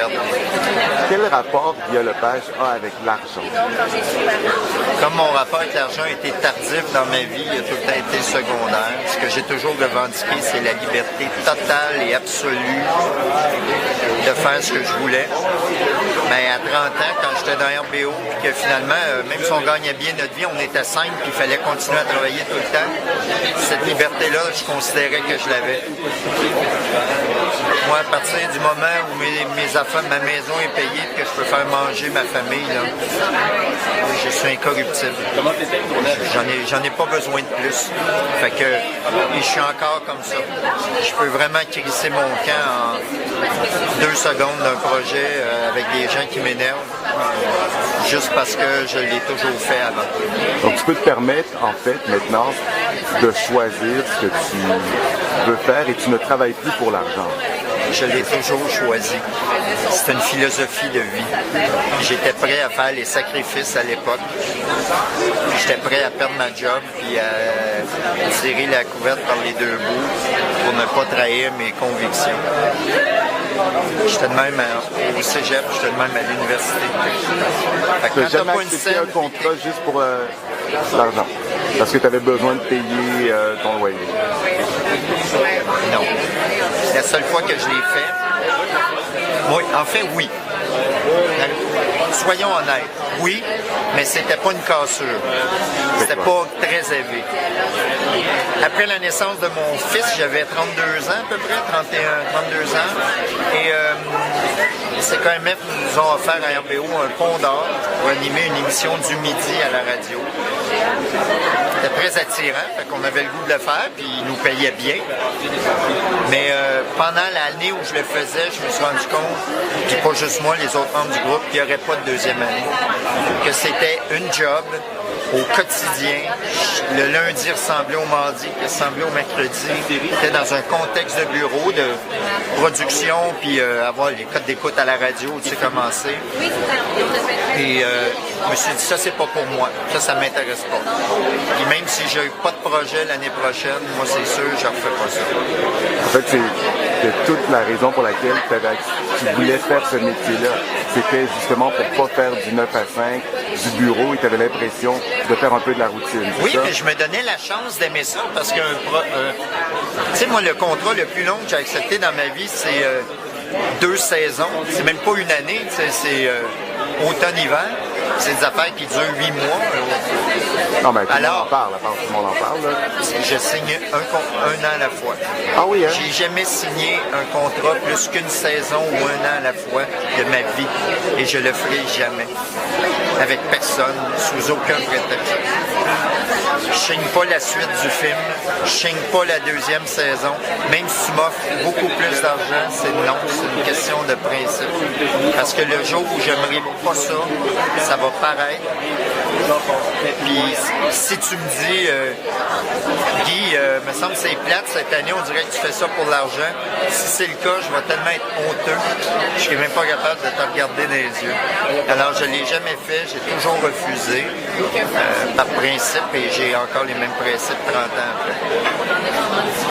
perdre. Quel rapport Guillaume Lepage a avec l'argent? Comme mon rapport avec l'argent a été tardif dans ma vie, il a tout le temps été secondaire. Ce que j'ai toujours revendiqué, c'est la liberté totale et absolue de faire ce que je voulais. Mais à 30 ans, quand j'étais dans RBO, puis que finalement, même si on gagnait bien notre vie, on était 5, puis il fallait continuer à travailler tout le temps, cette liberté-là, je considérais que je l'avais. Moi, à partir du moment où mes affaires, ma maison est payée, que je peux faire manger ma famille, là, je suis incorruptible. J'en ai pas besoin de plus. Fait que, et je suis encore comme ça. Je peux vraiment crisser mon camp en 2 secondes d'un projet avec des gens qui m'énervent, juste parce que je l'ai toujours fait avant. Donc tu peux te permettre, en fait, maintenant, de choisir ce que tu veux faire et tu ne travailles plus pour l'argent. Je l'ai toujours choisi. C'est une philosophie de vie. J'étais prêt à faire les sacrifices à l'époque. J'étais prêt à perdre ma job puis à tirer la couverte par les 2 bouts pour ne pas trahir mes convictions. J'étais de même au cégep, j'étais de même à l'université. Tu n'as jamais accepté un contrat juste pour l'argent? Parce que tu avais besoin de payer ton loyer? Non. La seule fois que je l'ai fait, oui, en fait, oui. Soyons honnêtes, oui, mais c'était pas une cassure. C'était pas très élevé. Après la naissance de mon fils, j'avais 32 ans à peu près, 32 ans. Et CKMF nous ont offert à RBO un pont d'or pour animer une émission du midi à la radio. C'était très attirant, fait qu'on avait le goût de le faire, puis ils nous payaient bien. Mais pendant l'année où je le faisais, je me suis rendu compte, puis pas juste moi, les autres membres du groupe, qu'il n'y aurait pas de deuxième année. Que c'était une job au quotidien. Le lundi ressemblait au mardi, qui ressemblait au mercredi. C'était dans un contexte de bureau, de production, puis avoir les codes d'écoute à la radio, tu sais comment c'est. Et je me suis dit, ça, c'est pas pour moi. Ça m'intéresse pas. Puis même si j'ai eu pas de projet l'année prochaine, moi, c'est sûr, je refais pas ça. En fait, c'est toute la raison pour laquelle tu voulais faire ce métier-là. C'était justement pour pas faire du 9 à 5, du bureau, et tu avais l'impression de faire un peu de la routine. Oui, ça? mais je me donnais la chance d'aimer ça parce que, tu sais, moi, le contrat le plus long que j'ai accepté dans ma vie, c'est 2 saisons. C'est même pas une année, c'est automne-hiver. C'est des affaires qui durent 8 mois. Non, mais tout le monde en parle, tout le monde en parle. Là. Je signe un an à la fois. Ah oui, hein? J'ai jamais signé un contrat plus qu'une saison ou 1 an à la fois de ma vie. Et je le ferai jamais. Avec personne, sous aucun prétexte. Je signe pas la suite du film, je signe pas la 2e saison. Même si tu m'offres beaucoup plus d'argent, c'est non, c'est une question de principe. Parce que le jour où j'aimerais pas ça, ça va paraître. Et puis, si tu me dis, Guy, me semble que c'est plate cette année, on dirait que tu fais ça pour l'argent. Si c'est le cas, je vais tellement être honteux, je serai même pas capable de te regarder dans les yeux. Alors, je l'ai jamais fait, j'ai toujours refusé, par principe, et j'ai encore les mêmes principes 30 ans après.